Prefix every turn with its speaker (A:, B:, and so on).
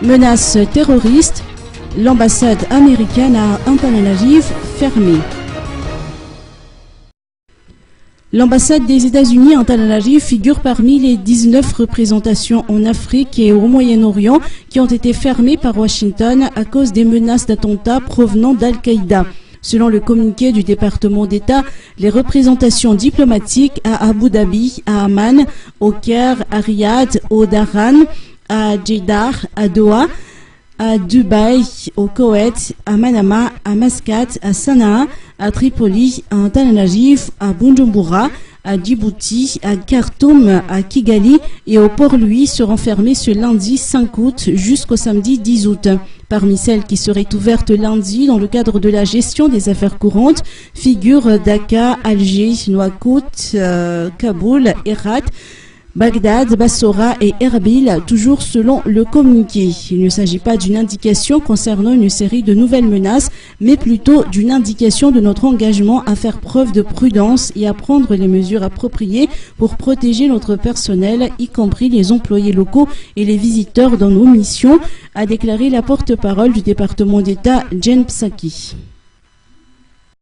A: Menace terroriste, l'ambassade américaine à Antananarivo fermée. L'ambassade des États-Unis à Antananarivo figure parmi les 19 représentations en Afrique et au Moyen-Orient qui ont été fermées par Washington à cause des menaces d'attentats provenant d'Al-Qaïda. Selon le communiqué du département d'État, les représentations diplomatiques à Abu Dhabi, à Amman, au Caire, à Riyad, au Dhahran, à Jeddah, à Doha, à Dubaï, au Koweït, à Manama, à Mascate, à Sanaa, à Tripoli, à Antananarivo, à Bujumbura, à Djibouti, à Khartoum, à Kigali et au Port-Louis seront fermées ce lundi 5 août jusqu'au samedi 10 août. Parmi celles qui seraient ouvertes lundi dans le cadre de la gestion des affaires courantes figurent Dakar, Alger, Nouakchott, Kaboul, Herat, Bagdad, Bassora et Erbil, toujours selon le communiqué. Il ne s'agit pas d'une indication concernant une série de nouvelles menaces, mais plutôt d'une indication de notre engagement à faire preuve de prudence et à prendre les mesures appropriées pour protéger notre personnel, y compris les employés locaux et les visiteurs dans nos missions, a déclaré la porte-parole du département d'État, Jen Psaki.